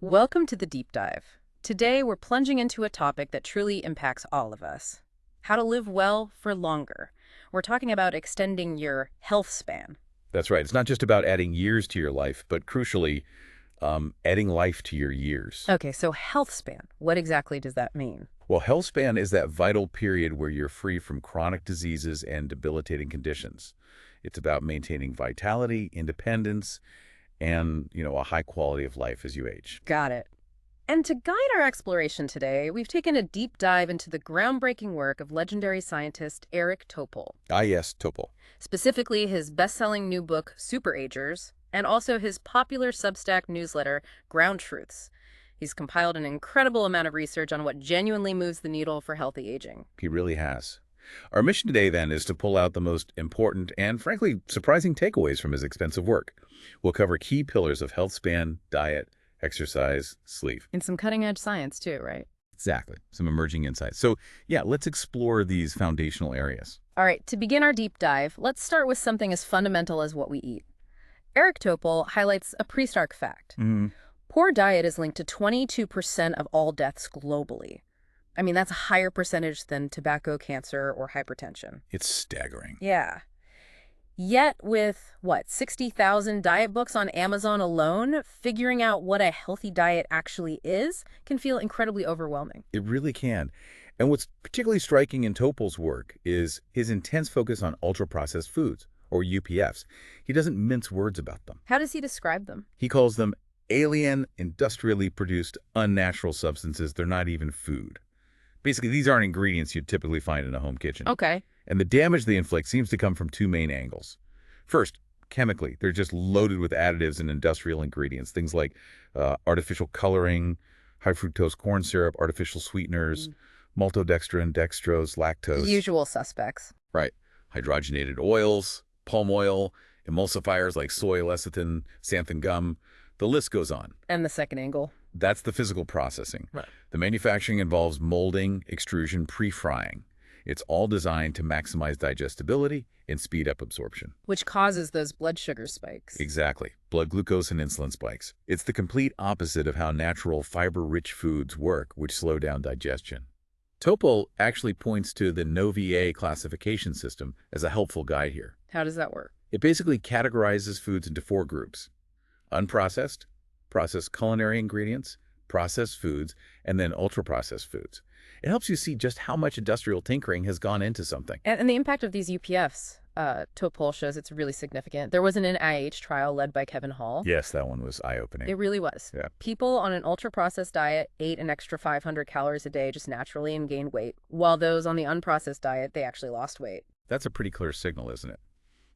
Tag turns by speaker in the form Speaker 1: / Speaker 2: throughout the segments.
Speaker 1: Welcome to the Deep Dive. Today, we're plunging into a topic that truly impacts all of us. How to live well for longer. We're talking about extending your health span.
Speaker 2: That's right. It's not just about adding years to your life, but crucially, adding life to your years.
Speaker 1: Okay, so health span. What exactly does that mean?
Speaker 2: Well, health span is that vital period where you're free from chronic diseases and debilitating conditions. It's about maintaining vitality, independence, and, a high quality of life as you age.
Speaker 1: Got it. And to guide our exploration today, we've taken a deep dive into the groundbreaking work of legendary scientist Eric Topol.
Speaker 2: Ah, yes, Topol.
Speaker 1: Specifically his best-selling new book, Super Agers, and also his popular Substack newsletter, Ground Truths. He's compiled an incredible amount of research on what genuinely moves the needle for healthy aging.
Speaker 2: He really has. Our mission today, then, is to pull out the most important and, frankly, surprising takeaways from his extensive work. We'll cover key pillars of health span, diet, exercise, sleep.
Speaker 1: And some cutting-edge science, too, right?
Speaker 2: Exactly. Some emerging insights. So, yeah, let's explore these foundational areas.
Speaker 1: All right, to begin our deep dive, let's start with something as fundamental as what we eat. Eric Topol highlights a pretty stark fact. Poor diet is linked to 22% of all deaths globally. I mean, that's a higher percentage than tobacco, cancer, or hypertension.
Speaker 2: It's staggering.
Speaker 1: Yeah. Yet with, 60,000 diet books on Amazon alone, figuring out what a healthy diet actually is can feel incredibly overwhelming.
Speaker 2: It really can. And what's particularly striking in Topol's work is his intense focus on ultra-processed foods, or UPFs. He doesn't mince words about them.
Speaker 1: How does he describe them?
Speaker 2: He calls them alien, industrially produced, unnatural substances. They're not even food. Basically, these aren't ingredients you'd typically find in a home kitchen.
Speaker 1: Okay.
Speaker 2: And the damage they inflict seems to come from two main angles. First, chemically, they're just loaded with additives and industrial ingredients, things like artificial coloring, high fructose corn syrup, artificial sweeteners, maltodextrin, dextrose, lactose.
Speaker 1: Usual suspects.
Speaker 2: Right. Hydrogenated oils, palm oil, emulsifiers like soy lecithin, xanthan gum. The list goes on.
Speaker 1: And the second angle.
Speaker 2: That's the physical processing.
Speaker 1: Right.
Speaker 2: The manufacturing involves molding, extrusion, pre-frying. It's all designed to maximize digestibility and speed up absorption.
Speaker 1: Which causes those blood sugar spikes.
Speaker 2: Exactly. Blood glucose and insulin spikes. It's the complete opposite of how natural fiber-rich foods work, which slow down digestion. Topol actually points to the NOVA classification system as a helpful guide here.
Speaker 1: How does that work?
Speaker 2: It basically categorizes foods into 4 groups: unprocessed, processed culinary ingredients, processed foods, and then ultra-processed foods. It helps you see just how much industrial tinkering has gone into something.
Speaker 1: And the impact of these UPFs, Topol shows it's really significant. There was an NIH trial led by Kevin Hall.
Speaker 2: Yes, that one was eye-opening.
Speaker 1: It really was.
Speaker 2: Yeah.
Speaker 1: People on an ultra-processed diet ate an extra 500 calories a day just naturally and gained weight, while those on the unprocessed diet, they actually lost weight.
Speaker 2: That's a pretty clear signal, isn't it?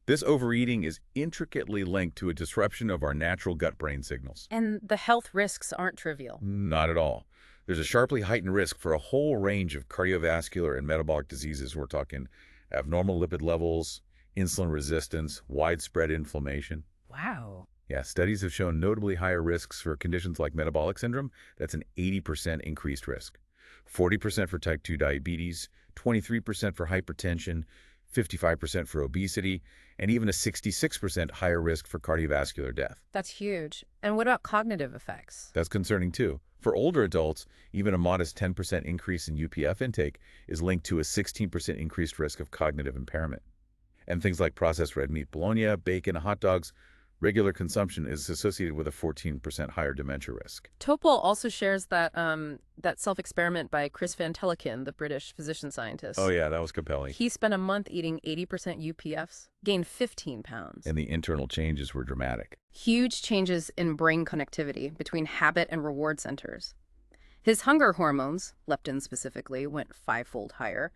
Speaker 2: This overeating is intricately linked to a disruption of our natural gut-brain signals.
Speaker 1: And the health risks aren't trivial.
Speaker 2: Not at all. There's a sharply heightened risk for a whole range of cardiovascular and metabolic diseases. We're talking abnormal lipid levels, insulin resistance, widespread inflammation.
Speaker 1: Wow.
Speaker 2: Yeah, studies have shown notably higher risks for conditions like metabolic syndrome. That's an 80% increased risk. 40% for type 2 diabetes, 23% for hypertension, 55% for obesity, and even a 66% higher risk for cardiovascular death.
Speaker 1: That's huge. And what about cognitive effects?
Speaker 2: That's concerning too. For older adults, even a modest 10% increase in UPF intake is linked to a 16% increased risk of cognitive impairment. And things like processed red meat, bologna, bacon, hot dogs, regular consumption is associated with a 14% higher dementia risk.
Speaker 1: Topol also shares that self-experiment by Chris Van Teleken, the British physician scientist.
Speaker 2: Oh yeah, that was compelling.
Speaker 1: He spent a month eating 80% UPFs, gained 15 pounds.
Speaker 2: And the internal changes were dramatic.
Speaker 1: Huge changes in brain connectivity between habit and reward centers. His hunger hormones, leptin specifically, went 5-fold higher,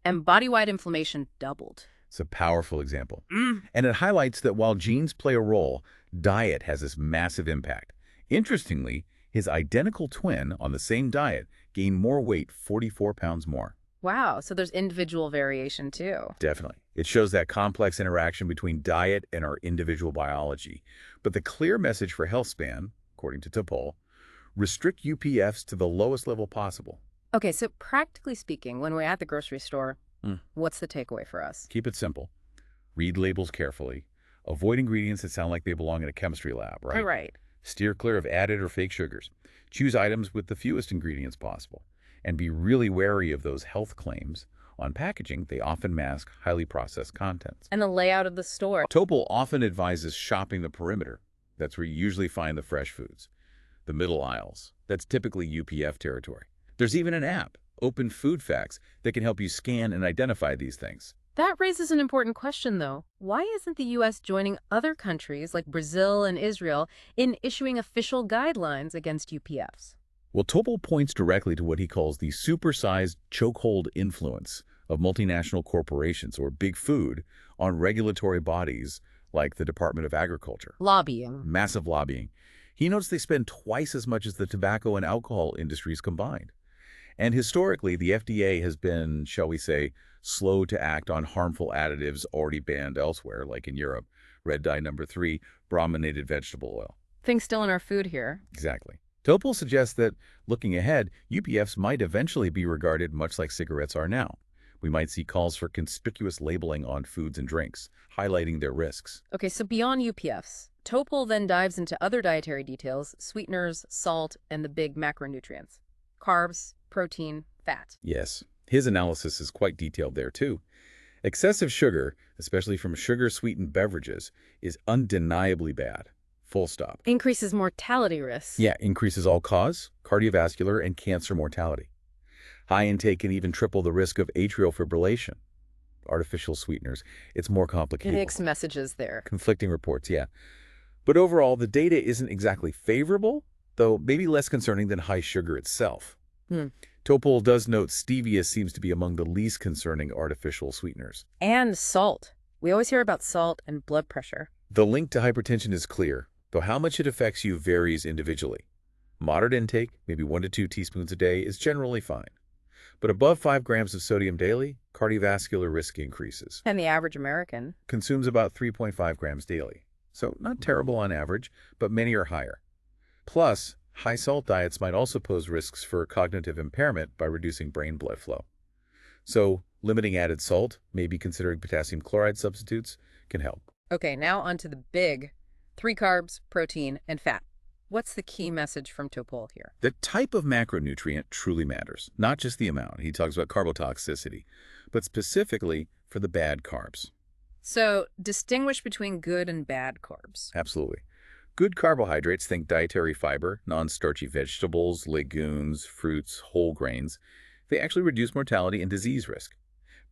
Speaker 1: and body-wide inflammation doubled.
Speaker 2: It's a powerful example. And it highlights that while genes play a role, diet has this massive impact. Interestingly, his identical twin on the same diet gained more weight, 44 pounds more.
Speaker 1: Wow, so there's individual variation too.
Speaker 2: Definitely. It shows that complex interaction between diet and our individual biology. But the clear message for health span, according to Topol, restrict UPFs to the lowest level possible.
Speaker 1: Okay, so practically speaking, when we're at the grocery store, what's the takeaway for us?
Speaker 2: Keep it simple. Read labels carefully. Avoid ingredients that sound like they belong in a chemistry lab, right?
Speaker 1: Right.
Speaker 2: Steer clear of added or fake sugars. Choose items with the fewest ingredients possible. And be really wary of those health claims. On packaging, they often mask highly processed contents.
Speaker 1: And the layout of the store.
Speaker 2: Topol often advises shopping the perimeter. That's where you usually find the fresh foods. The middle aisles. That's typically UPF territory. There's even an app, Open Food Facts, that can help you scan and identify these things.
Speaker 1: That raises an important question, though. Why isn't the U.S. joining other countries like Brazil and Israel in issuing official guidelines against UPFs?
Speaker 2: Well, Topol points directly to what he calls the supersized chokehold influence of multinational corporations, or big food, on regulatory bodies like the Department of Agriculture.
Speaker 1: Lobbying.
Speaker 2: Massive lobbying. He notes they spend twice as much as the tobacco and alcohol industries combined. And historically, the FDA has been, shall we say, slow to act on harmful additives already banned elsewhere, like in Europe. Red dye number 3, brominated vegetable oil.
Speaker 1: Things still in our food here.
Speaker 2: Exactly. Topol suggests that, looking ahead, UPFs might eventually be regarded much like cigarettes are now. We might see calls for conspicuous labeling on foods and drinks, highlighting their risks.
Speaker 1: Okay, so beyond UPFs, Topol then dives into other dietary details, sweeteners, salt, and the big macronutrients. Carbs, protein, fat.
Speaker 2: Yes, his analysis is quite detailed there too. Excessive sugar, especially from sugar-sweetened beverages, is undeniably bad. Full stop.
Speaker 1: Increases mortality risks.
Speaker 2: Yeah, increases all-cause, cardiovascular, and cancer mortality. High intake can even triple the risk of atrial fibrillation. Artificial sweeteners, it's more complicated.
Speaker 1: Mixed messages there.
Speaker 2: Conflicting reports, yeah. But overall, the data isn't exactly favorable, though maybe less concerning than high sugar itself. Topol does note stevia seems to be among the least concerning artificial sweeteners.
Speaker 1: And salt. We always hear about salt and blood pressure.
Speaker 2: The link to hypertension is clear, though how much it affects you varies individually. Moderate intake, maybe 1 to 2 teaspoons a day, is generally fine. But above 5 grams of sodium daily, cardiovascular risk increases.
Speaker 1: And the average American
Speaker 2: consumes about 3.5 grams daily. So not terrible on average, but many are higher. Plus, high salt diets might also pose risks for cognitive impairment by reducing brain blood flow. So, limiting added salt, maybe considering potassium chloride substitutes, can help.
Speaker 1: Okay, now onto the big 3 carbs, protein, and fat. What's the key message from Topol here?
Speaker 2: The type of macronutrient truly matters, not just the amount. He talks about carbotoxicity, but specifically for the bad carbs.
Speaker 1: So, distinguish between good and bad carbs.
Speaker 2: Absolutely. Good carbohydrates, think dietary fiber, non-starchy vegetables, legumes, fruits, whole grains. They actually reduce mortality and disease risk.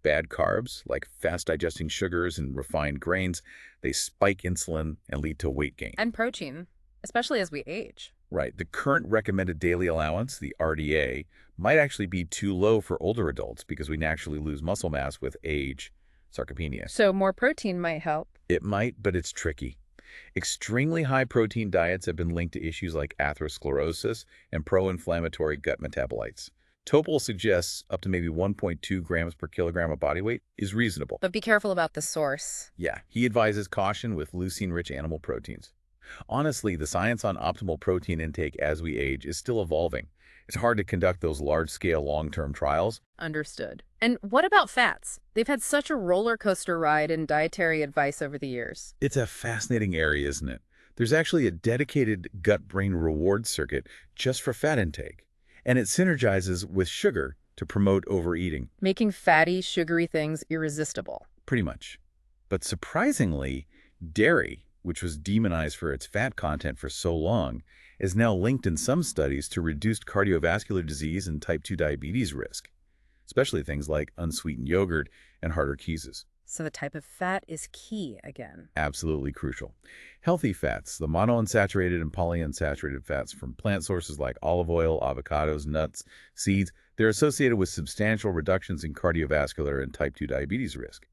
Speaker 2: Bad carbs, like fast-digesting sugars and refined grains, they spike insulin and lead to weight gain.
Speaker 1: And protein, especially as we age.
Speaker 2: Right. The current recommended daily allowance, the RDA, might actually be too low for older adults because we naturally lose muscle mass with age, sarcopenia.
Speaker 1: So more protein might help.
Speaker 2: It might, but it's tricky. Extremely high protein diets have been linked to issues like atherosclerosis and pro-inflammatory gut metabolites. Topol suggests up to maybe 1.2 grams per kilogram of body weight is reasonable.
Speaker 1: But be careful about the source.
Speaker 2: Yeah, he advises caution with leucine-rich animal proteins. Honestly, the science on optimal protein intake as we age is still evolving. It's hard to conduct those large-scale long-term trials.
Speaker 1: Understood. And what about fats? They've had such a roller coaster ride in dietary advice over the years.
Speaker 2: It's a fascinating area, isn't it? There's actually a dedicated gut-brain reward circuit just for fat intake, and it synergizes with sugar to promote overeating.
Speaker 1: Making fatty, sugary things irresistible.
Speaker 2: Pretty much. But surprisingly, dairy, which was demonized for its fat content for so long, is now linked in some studies to reduced cardiovascular disease and type 2 diabetes risk, especially things like unsweetened yogurt and harder cheeses.
Speaker 1: So the type of fat is key again.
Speaker 2: Absolutely crucial. Healthy fats, the monounsaturated and polyunsaturated fats from plant sources like olive oil, avocados, nuts, seeds, they're associated with substantial reductions in cardiovascular and type 2 diabetes risk,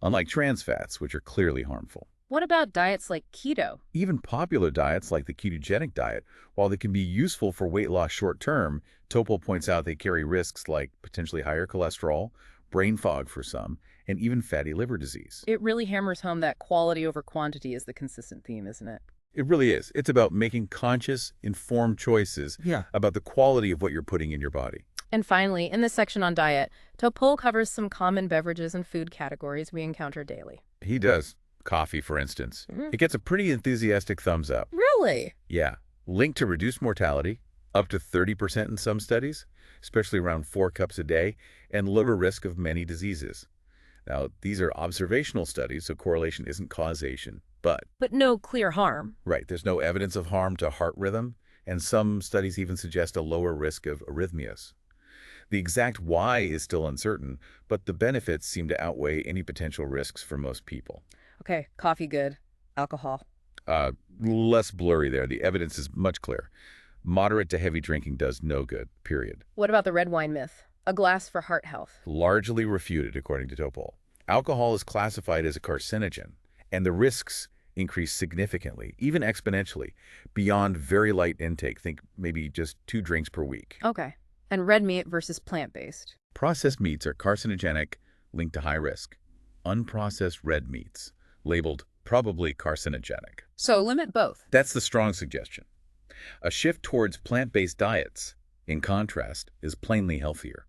Speaker 2: unlike trans fats, which are clearly harmful.
Speaker 1: What about diets like keto?
Speaker 2: Even popular diets like the ketogenic diet, while they can be useful for weight loss short-term, Topol points out they carry risks like potentially higher cholesterol, brain fog for some, and even fatty liver disease.
Speaker 1: It really hammers home that quality over quantity is the consistent theme, isn't it?
Speaker 2: It really is. It's about making conscious, informed choices about the quality of what you're putting in your body.
Speaker 1: And finally, in this section on diet, Topol covers some common beverages and food categories we encounter daily.
Speaker 2: He does. Coffee, for instance.
Speaker 1: Mhm.
Speaker 2: It gets a pretty enthusiastic thumbs up.
Speaker 1: Really?
Speaker 2: Yeah. Linked to reduced mortality, up to 30% in some studies, especially around 4 cups a day, and lower risk of many diseases. Now, these are observational studies, so correlation isn't causation. But
Speaker 1: no clear harm.
Speaker 2: right, there's no evidence of harm to heart rhythm, and some studies even suggest a lower risk of arrhythmias. The exact why is still uncertain, but the benefits seem to outweigh any potential risks for most people.
Speaker 1: Okay, coffee good. Alcohol.
Speaker 2: Less blurry there. The evidence is much clearer. Moderate to heavy drinking does no good, period.
Speaker 1: What about the red wine myth? A glass for heart health.
Speaker 2: Largely refuted, according to Topol. Alcohol is classified as a carcinogen, and the risks increase significantly, even exponentially, beyond very light intake. Think maybe just 2 drinks per week.
Speaker 1: Okay. And red meat versus plant-based.
Speaker 2: Processed meats are carcinogenic, linked to high risk. Unprocessed red meats, labeled probably carcinogenic.
Speaker 1: So limit both.
Speaker 2: That's the strong suggestion. A shift towards plant-based diets, in contrast, is plainly healthier,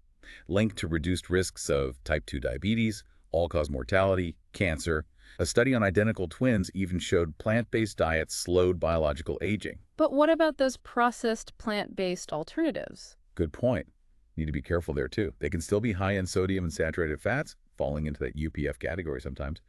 Speaker 2: linked to reduced risks of type 2 diabetes, all-cause mortality, cancer. A study on identical twins even showed plant-based diets slowed biological aging.
Speaker 1: But what about those processed plant-based alternatives?
Speaker 2: Good point. Need to be careful there, too. They can still be high in sodium and saturated fats, falling into that UPF category sometimes.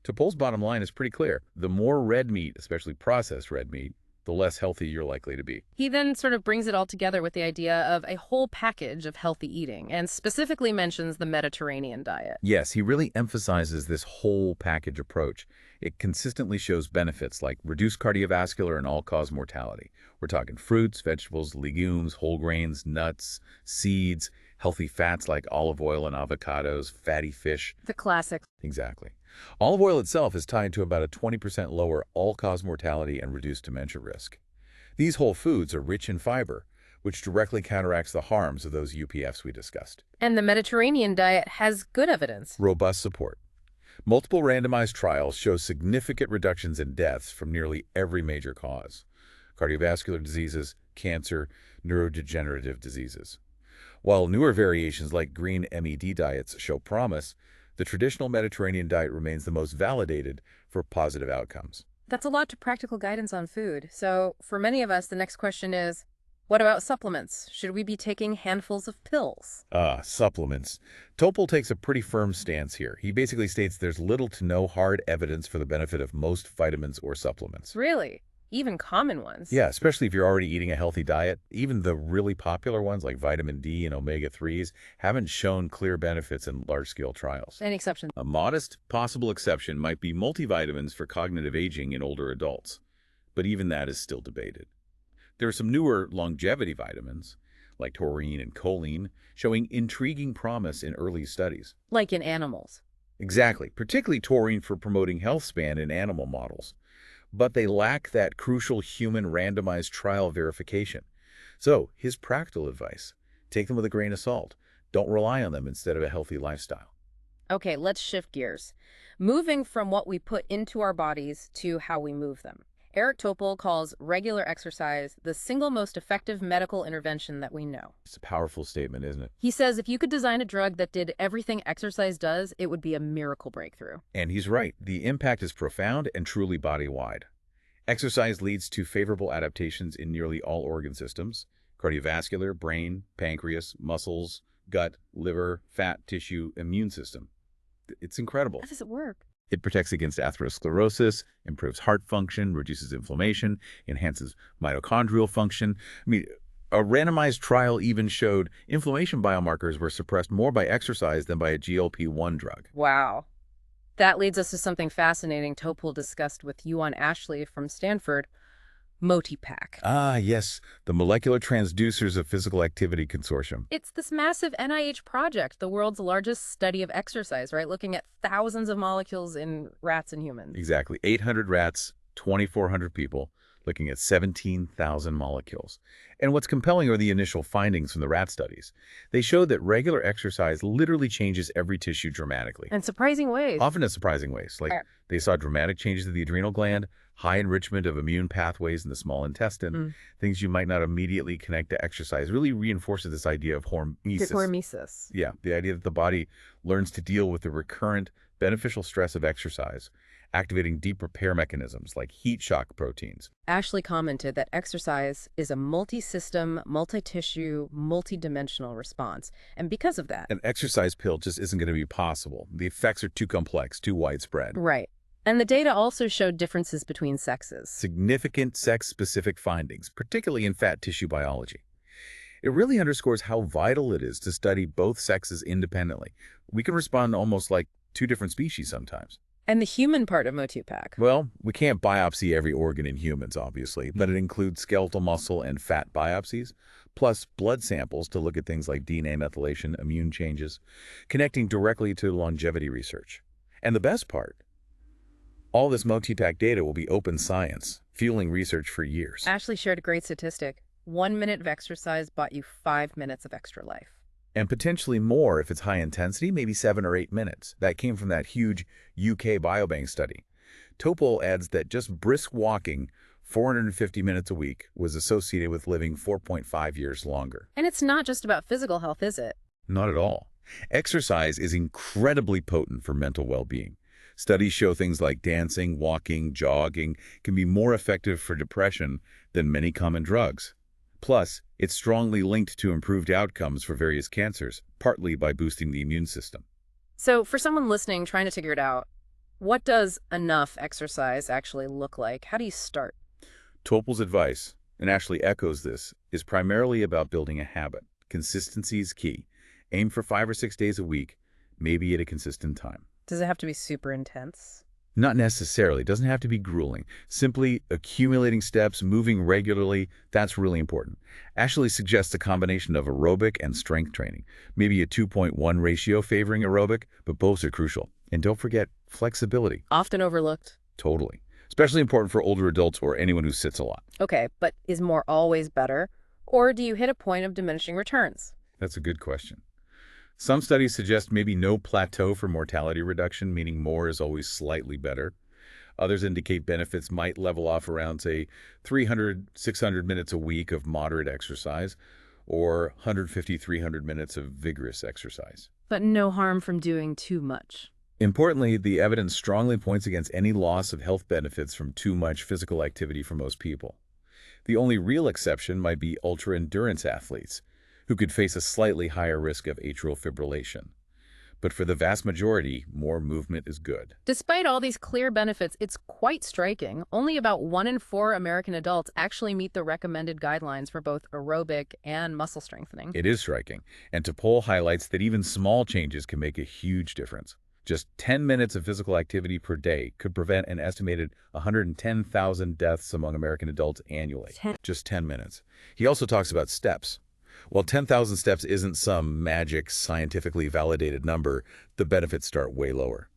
Speaker 2: Topol's bottom line is pretty clear. The more red meat, especially processed red meat, the less healthy you're likely to be.
Speaker 1: He then sort of brings it all together with the idea of a whole package of healthy eating, and specifically mentions the Mediterranean diet.
Speaker 2: Yes, he really emphasizes this whole package approach. It consistently shows benefits like reduced cardiovascular and all-cause mortality. We're talking fruits, vegetables, legumes, whole grains, nuts, seeds, healthy fats like olive oil and avocados, fatty fish.
Speaker 1: The classic.
Speaker 2: Exactly. Olive oil itself is tied to about a 20% lower all-cause mortality and reduced dementia risk. These whole foods are rich in fiber, which directly counteracts the harms of those UPFs we discussed.
Speaker 1: And the Mediterranean diet has good evidence.
Speaker 2: Robust support. Multiple randomized trials show significant reductions in deaths from nearly every major cause: cardiovascular diseases, cancer, neurodegenerative diseases. While newer variations like green MED diets show promise, the traditional Mediterranean diet remains the most validated for positive outcomes.
Speaker 1: That's a lot to practical guidance on food. So for many of us, the next question is, what about supplements? Should we be taking handfuls of pills?
Speaker 2: Supplements. Topol takes a pretty firm stance here. He basically states there's little to no hard evidence for the benefit of most vitamins or supplements.
Speaker 1: Really? Even common ones?
Speaker 2: Yeah, especially if you're already eating a healthy diet. Even the really popular ones like vitamin D and omega-3s haven't shown clear benefits in large-scale trials.
Speaker 1: Any exceptions?
Speaker 2: A modest possible exception might be multivitamins for cognitive aging in older adults, but even that is still debated. There are some newer longevity vitamins, like taurine and choline, showing intriguing promise in early studies.
Speaker 1: Like in animals?
Speaker 2: Exactly, particularly taurine for promoting health span in animal models. But they lack that crucial human randomized trial verification. So, his practical advice: take them with a grain of salt. Don't rely on them instead of a healthy lifestyle.
Speaker 1: Okay, let's shift gears. Moving from what we put into our bodies to how we move them. Eric Topol calls regular exercise the single most effective medical intervention that we know.
Speaker 2: It's a powerful statement, isn't it?
Speaker 1: He says if you could design a drug that did everything exercise does, it would be a miracle breakthrough.
Speaker 2: And he's right. The impact is profound and truly body-wide. Exercise leads to favorable adaptations in nearly all organ systems: cardiovascular, brain, pancreas, muscles, gut, liver, fat, tissue, immune system. It's incredible.
Speaker 1: How does it work?
Speaker 2: It protects against atherosclerosis, improves heart function, reduces inflammation, enhances mitochondrial function. A randomized trial even showed inflammation biomarkers were suppressed more by exercise than by a GLP-1 drug.
Speaker 1: Wow. That leads us to something fascinating Topol discussed with Yuan Ashley from Stanford, MotiPAC.
Speaker 2: Ah, yes, the Molecular Transducers of Physical Activity Consortium.
Speaker 1: It's this massive NIH project, the world's largest study of exercise, right? Looking at thousands of molecules in rats and humans.
Speaker 2: Exactly. 800 rats, 2,400 people, looking at 17,000 molecules. And what's compelling are the initial findings from the rat studies. They showed that regular exercise literally changes every tissue dramatically.
Speaker 1: In surprising ways.
Speaker 2: Often in surprising ways. Like they saw dramatic changes in the adrenal gland, high enrichment of immune pathways in the small intestine, things you might not immediately connect to exercise. Really reinforces this idea of hormesis.
Speaker 1: Hormesis.
Speaker 2: Yeah, the idea that the body learns to deal with the recurrent beneficial stress of exercise activating deep repair mechanisms like heat shock proteins.
Speaker 1: Ashley commented that exercise is a multi-system, multi-tissue, multi-dimensional response. And because of that...
Speaker 2: An exercise pill just isn't going to be possible. The effects are too complex, too widespread.
Speaker 1: Right. And the data also showed differences between sexes.
Speaker 2: Significant sex-specific findings, particularly in fat tissue biology. It really underscores how vital it is to study both sexes independently. We can respond almost like two different species sometimes.
Speaker 1: And the human part of Motupac?
Speaker 2: Well, we can't biopsy every organ in humans, obviously, but it includes skeletal muscle and fat biopsies, plus blood samples to look at things like DNA methylation, immune changes, connecting directly to longevity research. And the best part, all this Motupac data will be open science, fueling research for years.
Speaker 1: Ashley shared a great statistic. 1 minute of exercise bought you 5 minutes of extra life.
Speaker 2: And potentially more if it's high intensity, maybe 7 or 8 minutes. That came from that huge UK biobank study. Topol adds that just brisk walking 450 minutes a week was associated with living 4.5 years longer.
Speaker 1: And it's not just about physical health, is it?
Speaker 2: Not at all. Exercise is incredibly potent for mental well-being. Studies show things like dancing, walking, jogging can be more effective for depression than many common drugs. Plus, it's strongly linked to improved outcomes for various cancers, partly by boosting the immune system.
Speaker 1: So for someone listening, trying to figure it out, what does enough exercise actually look like? How do you start?
Speaker 2: Topol's advice, and Ashley echoes this, is primarily about building a habit. Consistency is key. Aim for 5 or 6 days a week, maybe at a consistent time.
Speaker 1: Does it have to be super intense?
Speaker 2: Not necessarily. It doesn't have to be grueling. Simply accumulating steps, moving regularly, that's really important. Ashley suggests a combination of aerobic and strength training, maybe a 2.1 ratio favoring aerobic, but both are crucial. And don't forget flexibility.
Speaker 1: Often overlooked.
Speaker 2: Totally. Especially important for older adults or anyone who sits a lot.
Speaker 1: Okay, but is more always better? Or do you hit a point of diminishing returns?
Speaker 2: That's a good question. Some studies suggest maybe no plateau for mortality reduction, meaning more is always slightly better. Others indicate benefits might level off around, say, 300, 600 minutes a week of moderate exercise or 150, 300 minutes of vigorous exercise.
Speaker 1: But no harm from doing too much.
Speaker 2: Importantly, the evidence strongly points against any loss of health benefits from too much physical activity for most people. The only real exception might be ultra-endurance athletes, who could face a slightly higher risk of atrial fibrillation. But for the vast majority, more movement is good.
Speaker 1: Despite all these clear benefits, it's quite striking. Only about 1 in 4 American adults actually meet the recommended guidelines for both aerobic and muscle strengthening.
Speaker 2: It is striking, and Topol highlights that even small changes can make a huge difference. Just 10 minutes of physical activity per day could prevent an estimated 110,000 deaths among American adults annually. Just 10 minutes. He also talks about steps. While 10,000 steps isn't some magic, scientifically validated number, the benefits start way lower.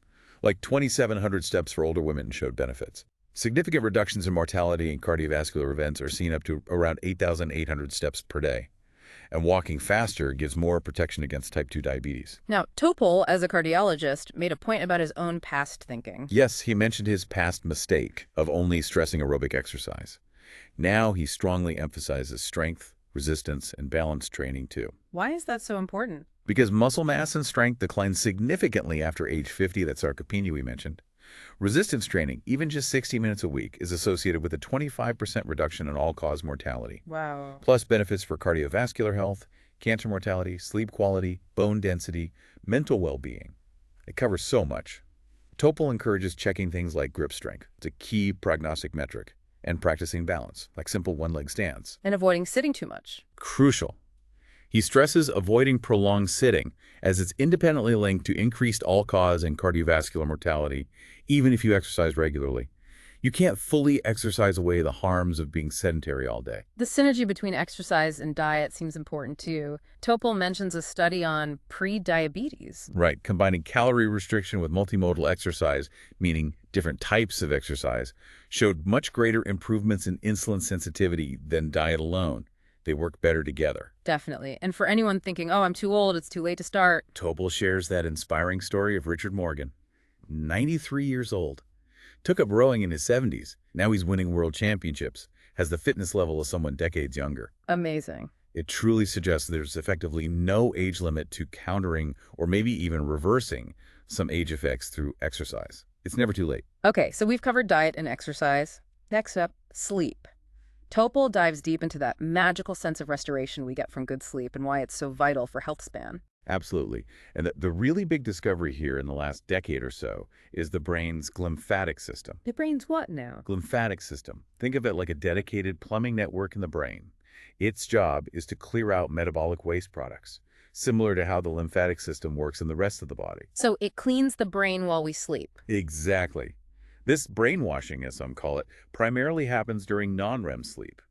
Speaker 2: Like 2,700 steps for older women showed benefits. Significant reductions in mortality and cardiovascular events are seen up to around 8,800 steps per day. And walking faster gives more protection against type 2 diabetes.
Speaker 1: Now, Topol, as a cardiologist, made a point about his own past thinking.
Speaker 2: Yes, he mentioned his past mistake of only stressing aerobic exercise. Now he strongly emphasizes strength, resistance, and balance training too.
Speaker 1: Why is that so important?
Speaker 2: Because muscle mass and strength decline significantly after age 50, that sarcopenia we mentioned. Resistance training, even just 60 minutes a week, is associated with a 25% reduction in all-cause mortality.
Speaker 1: Wow.
Speaker 2: Plus benefits for cardiovascular health, cancer mortality, sleep quality, bone density, mental well-being. It covers so much. Topol encourages checking things like grip strength. It's a key prognostic metric. And practicing balance, like simple one-leg stands.
Speaker 1: And avoiding sitting too much.
Speaker 2: Crucial. He stresses avoiding prolonged sitting, as it's independently linked to increased all-cause and cardiovascular mortality, even if you exercise regularly. You can't fully exercise away the harms of being sedentary all day.
Speaker 1: The synergy between exercise and diet seems important too. Topol mentions a study on pre-diabetes.
Speaker 2: Right, combining calorie restriction with multimodal exercise, meaning different types of exercise, showed much greater improvements in insulin sensitivity than diet alone. They work better together.
Speaker 1: Definitely. And for anyone thinking, oh, I'm too old, it's too late to start.
Speaker 2: Topol shares that inspiring story of Richard Morgan, 93 years old. Took up rowing in his 70s. Now he's winning world championships, has the fitness level of someone decades younger.
Speaker 1: Amazing.
Speaker 2: It truly suggests there's effectively no age limit to countering or maybe even reversing some age effects through exercise. It's never too late.
Speaker 1: Okay, so we've covered diet and exercise. Next up, sleep. Topol dives deep into that magical sense of restoration we get from good sleep and why it's so vital for health span.
Speaker 2: Absolutely. And the really big discovery here in the last decade or so is the brain's glymphatic system.
Speaker 1: The brain's what now?
Speaker 2: Glymphatic system. Think of it like a dedicated plumbing network in the brain. Its job is to clear out metabolic waste products, similar to how the lymphatic system works in the rest of the body.
Speaker 1: So it cleans the brain while we sleep.
Speaker 2: Exactly. This brainwashing, as some call it, primarily happens during non-REM sleep,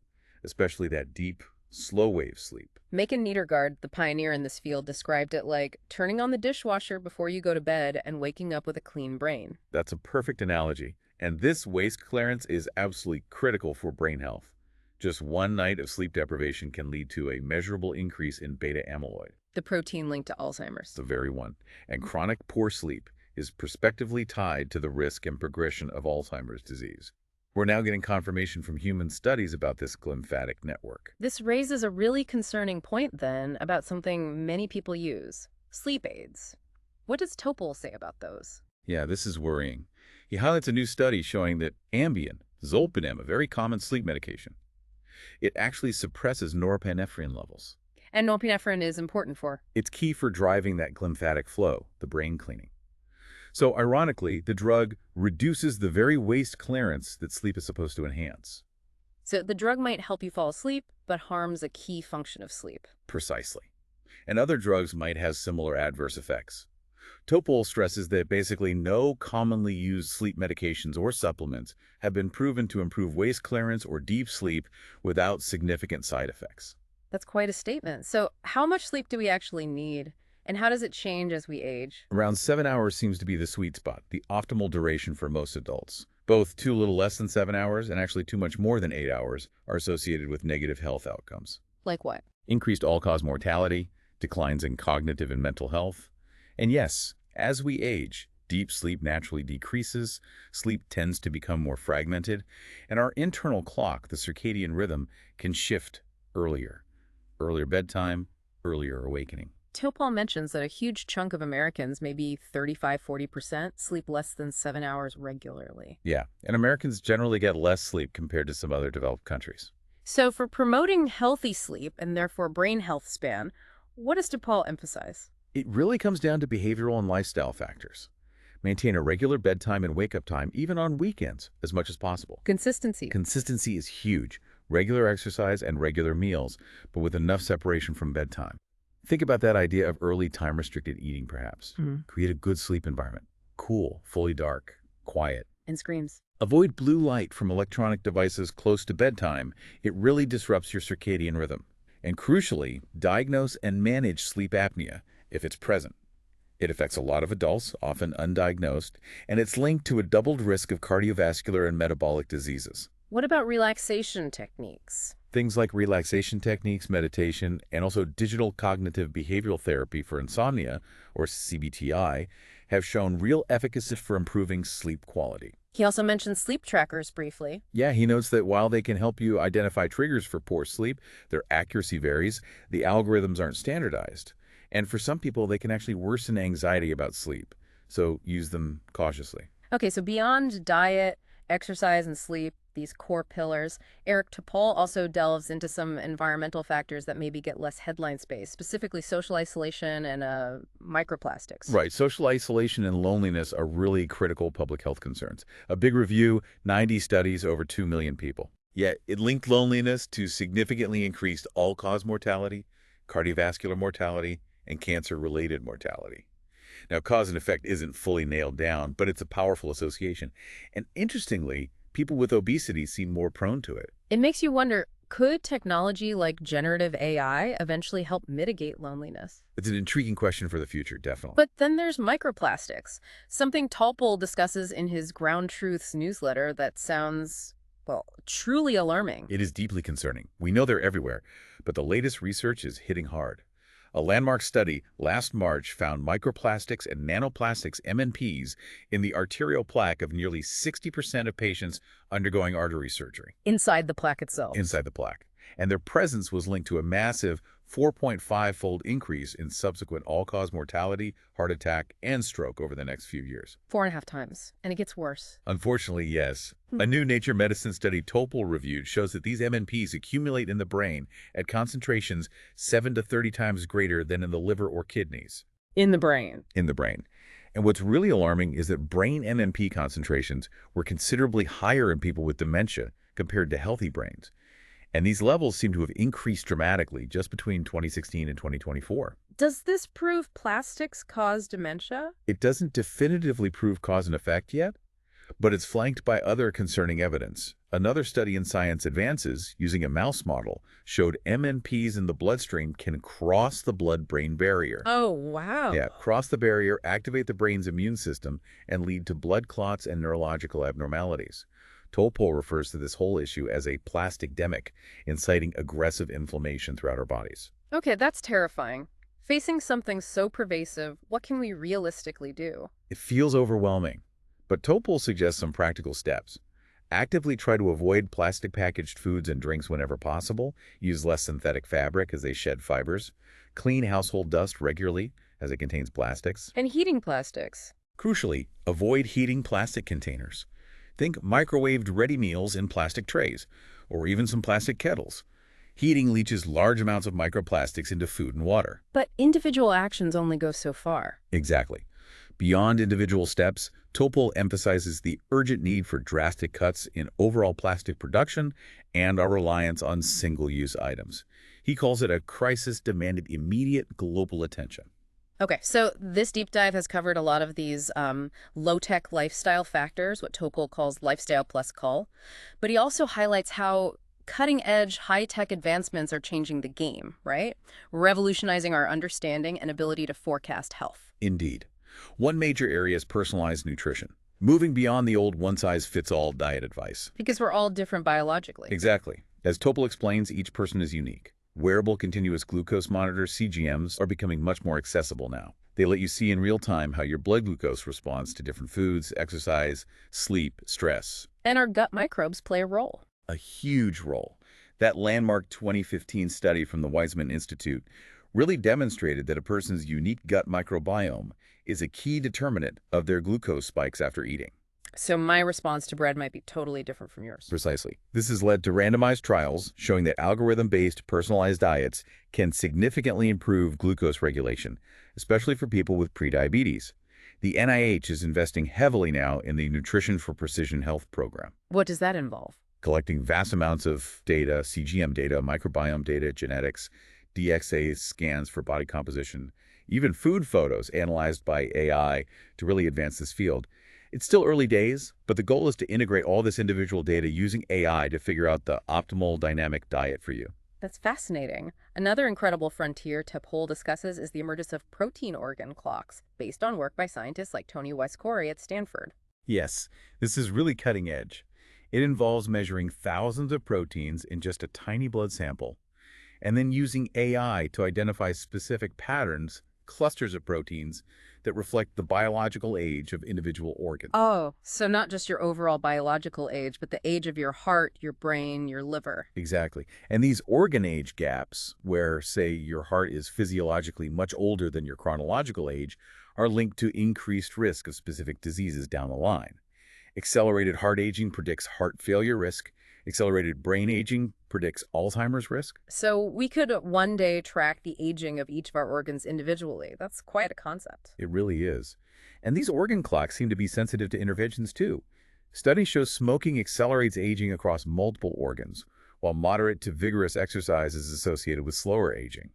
Speaker 2: especially that deep, slow-wave sleep.
Speaker 1: Macon Niedergard, the pioneer in this field, described it like turning on the dishwasher before you go to bed and waking up with a clean brain.
Speaker 2: That's a perfect analogy. And this waste clearance is absolutely critical for brain health. Just one night of sleep deprivation can lead to a measurable increase in beta amyloid.
Speaker 1: The protein linked to Alzheimer's.
Speaker 2: The very one. And chronic poor sleep is prospectively tied to the risk and progression of Alzheimer's disease. We're now getting confirmation from human studies about this glymphatic network.
Speaker 1: This raises a really concerning point, then, about something many people use: sleep aids. What does Topol say about those?
Speaker 2: Yeah, this is worrying. He highlights a new study showing that Ambien, zolpidem, a very common sleep medication, it actually suppresses norepinephrine levels.
Speaker 1: And norepinephrine is important for?
Speaker 2: It's key for driving that glymphatic flow, the brain cleaning. So ironically, the drug reduces the very waste clearance that sleep is supposed to enhance.
Speaker 1: So the drug might help you fall asleep, but harms a key function of sleep.
Speaker 2: Precisely. And other drugs might have similar adverse effects. Topol stresses that basically no commonly used sleep medications or supplements have been proven to improve waste clearance or deep sleep without significant side effects.
Speaker 1: That's quite a statement. So how much sleep do we actually need? And how does it change as we age?
Speaker 2: Around 7 hours seems to be the sweet spot, the optimal duration for most adults. Both too little less than 7 hours and actually too much more than 8 hours are associated with negative health outcomes.
Speaker 1: Like what?
Speaker 2: Increased all-cause mortality, declines in cognitive and mental health. And yes, as we age, deep sleep naturally decreases, sleep tends to become more fragmented, and our internal clock, the circadian rhythm, can shift earlier. Earlier bedtime, earlier awakening.
Speaker 1: Topol mentions that a huge chunk of Americans, maybe 35–40%, sleep less than 7 hours regularly.
Speaker 2: Yeah, and Americans generally get less sleep compared to some other developed countries.
Speaker 1: So for promoting healthy sleep and therefore brain health span, what does Topol emphasize?
Speaker 2: It really comes down to behavioral and lifestyle factors. Maintain a regular bedtime and wake-up time, even on weekends, as much as possible.
Speaker 1: Consistency.
Speaker 2: Consistency is huge. Regular exercise and regular meals, but with enough separation from bedtime. Think about that idea of early time-restricted eating, perhaps. Create a good sleep environment. Cool, fully dark, quiet.
Speaker 1: And screens.
Speaker 2: Avoid blue light from electronic devices close to bedtime. It really disrupts your circadian rhythm. And crucially, diagnose and manage sleep apnea if it's present. It affects a lot of adults, often undiagnosed, and it's linked to a doubled risk of cardiovascular and metabolic diseases.
Speaker 1: What about relaxation techniques?
Speaker 2: Things like relaxation techniques, meditation, and also digital cognitive behavioral therapy for insomnia, or CBTI, have shown real efficacy for improving sleep quality.
Speaker 1: He also mentioned sleep trackers briefly.
Speaker 2: Yeah, he notes that while they can help you identify triggers for poor sleep, their accuracy varies, the algorithms aren't standardized. And for some people, they can actually worsen anxiety about sleep. So use them cautiously.
Speaker 1: Okay, so beyond diet, exercise, and sleep, these core pillars, Eric Topol also delves into some environmental factors that maybe get less headline space, specifically social isolation and microplastics.
Speaker 2: Right. Social isolation and loneliness are really critical public health concerns. A big review, 90 studies, over 2 million people. Yet it linked loneliness to significantly increased all-cause mortality, cardiovascular mortality, and cancer-related mortality. Now, cause and effect isn't fully nailed down, but it's a powerful association. And interestingly, people with obesity seem more prone to it.
Speaker 1: It makes you wonder, could technology like generative AI eventually help mitigate loneliness?
Speaker 2: It's an intriguing question for the future, definitely.
Speaker 1: But then there's microplastics, something Topol discusses in his Ground Truths newsletter that sounds, well, truly alarming.
Speaker 2: It is deeply concerning. We know they're everywhere, but the latest research is hitting hard. A landmark study last March found microplastics and nanoplastics, MNPs, in the arterial plaque of nearly 60% of patients undergoing artery surgery.
Speaker 1: Inside the plaque itself.
Speaker 2: Inside the plaque. And their presence was linked to a massive 4.5-fold increase in subsequent all-cause mortality, heart attack, and stroke over the next few years.
Speaker 1: 4.5 times. And it gets worse.
Speaker 2: Unfortunately, yes. A new Nature Medicine study Topol reviewed shows that these MNPs accumulate in the brain at concentrations 7 to 30 times greater than in the liver or kidneys.
Speaker 1: In the brain.
Speaker 2: In the brain. And what's really alarming is that brain MMP concentrations were considerably higher in people with dementia compared to healthy brains. And these levels seem to have increased dramatically just between 2016 and 2024.
Speaker 1: Does this prove plastics cause dementia?
Speaker 2: It doesn't definitively prove cause and effect yet, but it's flanked by other concerning evidence. Another study in Science Advances, using a mouse model, showed MNPs in the bloodstream can cross the blood-brain barrier.
Speaker 1: Oh, wow.
Speaker 2: Yeah, cross the barrier, activate the brain's immune system, and lead to blood clots and neurological abnormalities. Topol refers to this whole issue as a plasticdemic, inciting aggressive inflammation throughout our bodies.
Speaker 1: Okay, that's terrifying. Facing something so pervasive, what can we realistically do?
Speaker 2: It feels overwhelming, but Topol suggests some practical steps. Actively try to avoid plastic-packaged foods and drinks whenever possible. Use less synthetic fabric as they shed fibers. Clean household dust regularly as it contains plastics.
Speaker 1: And heating plastics.
Speaker 2: Crucially, avoid heating plastic containers. Think microwaved ready meals in plastic trays, or even some plastic kettles. Heating leaches large amounts of microplastics into food and water.
Speaker 1: But individual actions only go so far.
Speaker 2: Exactly. Beyond individual steps, Topol emphasizes the urgent need for drastic cuts in overall plastic production and our reliance on single-use items. He calls it a crisis demanding immediate global attention.
Speaker 1: Okay, so this deep dive has covered a lot of these low-tech lifestyle factors, what Topol calls lifestyle plus cull. But he also highlights how cutting-edge, high-tech advancements are changing the game, right? Revolutionizing our understanding and ability to forecast health.
Speaker 2: Indeed. One major area is personalized nutrition, moving beyond the old one-size-fits-all diet advice.
Speaker 1: Because we're all different biologically.
Speaker 2: Exactly. As Topol explains, each person is unique. Wearable continuous glucose monitors, CGMs, are becoming much more accessible now. They let you see in real time how your blood glucose responds to different foods, exercise, sleep, stress.
Speaker 1: And our gut microbes play a role.
Speaker 2: A huge role. That landmark 2015 study from the Weizmann Institute really demonstrated that a person's unique gut microbiome is a key determinant of their glucose spikes after eating.
Speaker 1: So my response to bread might be totally different from yours.
Speaker 2: Precisely. This has led to randomized trials showing that algorithm-based personalized diets can significantly improve glucose regulation, especially for people with prediabetes. The NIH is investing heavily now in the Nutrition for Precision Health program.
Speaker 1: What does that involve?
Speaker 2: Collecting vast amounts of data, CGM data, microbiome data, genetics, DXA scans for body composition, even food photos analyzed by AI to really advance this field. It's still early days, but the goal is to integrate all this individual data using AI to figure out the optimal dynamic diet for you.
Speaker 1: That's fascinating. Another incredible frontier Topol discusses is the emergence of protein organ clocks, based on work by scientists like Tony Weiss-Corey at Stanford.
Speaker 2: Yes, this is really cutting edge. It involves measuring thousands of proteins in just a tiny blood sample, and then using AI to identify specific patterns, clusters of proteins, that reflect the biological age of individual organs.
Speaker 1: Oh, so not just your overall biological age, but the age of your heart, your brain, your liver.
Speaker 2: Exactly. And these organ age gaps, where, say, your heart is physiologically much older than your chronological age, are linked to increased risk of specific diseases down the line. Accelerated heart aging predicts heart failure risk. Accelerated brain aging predicts Alzheimer's risk.
Speaker 1: So we could one day track the aging of each of our organs individually. That's quite a concept.
Speaker 2: It really is. And these organ clocks seem to be sensitive to interventions too. Studies show smoking accelerates aging across multiple organs, while moderate to vigorous exercise is associated with slower aging.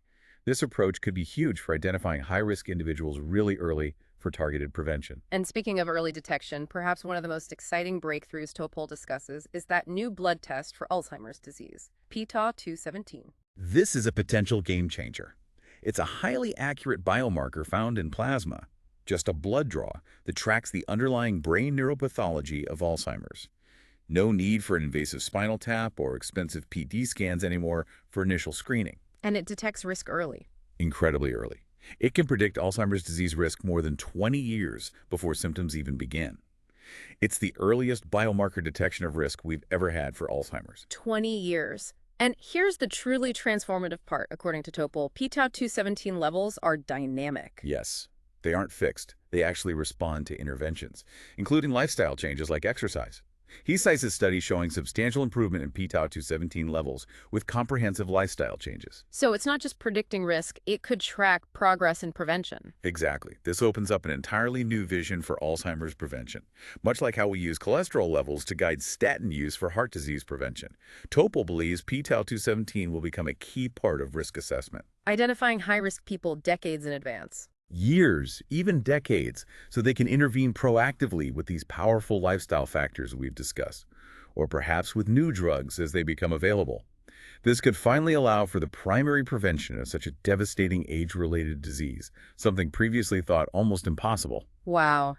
Speaker 2: This approach could be huge for identifying high-risk individuals really early for targeted prevention.
Speaker 1: And speaking of early detection, perhaps one of the most exciting breakthroughs Topol discusses is that new blood test for Alzheimer's disease, PTA-217.
Speaker 2: This is a potential game changer. It's a highly accurate biomarker found in plasma, just a blood draw that tracks the underlying brain neuropathology of Alzheimer's. No need for an invasive spinal tap or expensive PD scans anymore for initial screening.
Speaker 1: And it detects risk early.
Speaker 2: Incredibly early. It can predict Alzheimer's disease risk more than 20 years before symptoms even begin. It's the earliest biomarker detection of risk we've ever had for Alzheimer's.
Speaker 1: 20 years. And here's the truly transformative part, according to Topol. p-tau217 levels are dynamic.
Speaker 2: Yes, they aren't fixed. They actually respond to interventions, including lifestyle changes like exercise. He cites a study showing substantial improvement in p-tau217 levels with comprehensive lifestyle changes.
Speaker 1: So it's not just predicting risk, it could track progress in prevention.
Speaker 2: Exactly. This opens up an entirely new vision for Alzheimer's prevention, much like how we use cholesterol levels to guide statin use for heart disease prevention. Topol believes p-tau217 will become a key part of risk assessment.
Speaker 1: Identifying high-risk people decades in advance.
Speaker 2: Years, even decades, so they can intervene proactively with these powerful lifestyle factors we've discussed, or perhaps with new drugs as they become available. This could finally allow for the primary prevention of such a devastating age-related disease, something previously thought almost impossible.
Speaker 1: Wow.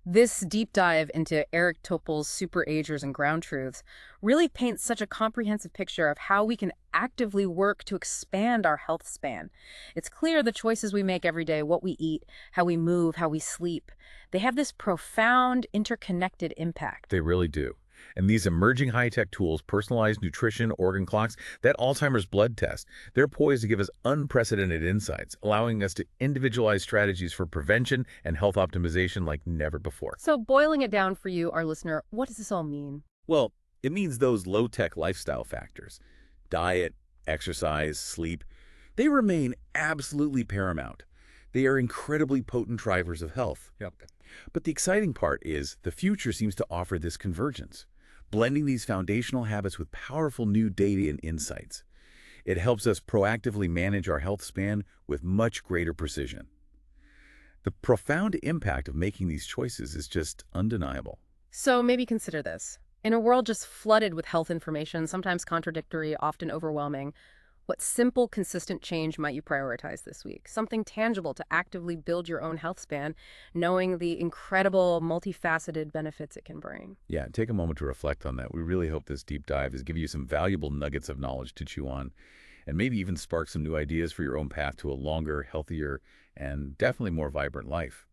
Speaker 1: This deep dive into Eric Topol's super agers and ground truths really paints such a comprehensive picture of how we can actively work to expand our health span. It's clear the choices we make every day, what we eat, how we move, how we sleep, they have this profound, interconnected impact.
Speaker 2: They really do. And these emerging high-tech tools, personalized nutrition, organ clocks, that Alzheimer's blood test, they're poised to give us unprecedented insights, allowing us to individualize strategies for prevention and health optimization like never before.
Speaker 1: So boiling it down for you, our listener, what does this all mean?
Speaker 2: Well, it means those low-tech lifestyle factors, diet, exercise, sleep, they remain absolutely paramount. They are incredibly potent drivers of health.
Speaker 3: Yep.
Speaker 2: But the exciting part is the future seems to offer this convergence, blending these foundational habits with powerful new data and insights. It helps us proactively manage our health span with much greater precision. The profound impact of making these choices is just undeniable.
Speaker 1: So maybe consider this. In a world just flooded with health information, sometimes contradictory, often overwhelming, what simple, consistent change might you prioritize this week? Something tangible to actively build your own health span, knowing the incredible, multifaceted benefits it can bring.
Speaker 2: Yeah, take a moment to reflect on that. We really hope this deep dive has given you some valuable nuggets of knowledge to chew on, and maybe even spark some new ideas for your own path to a longer, healthier, and definitely more vibrant life.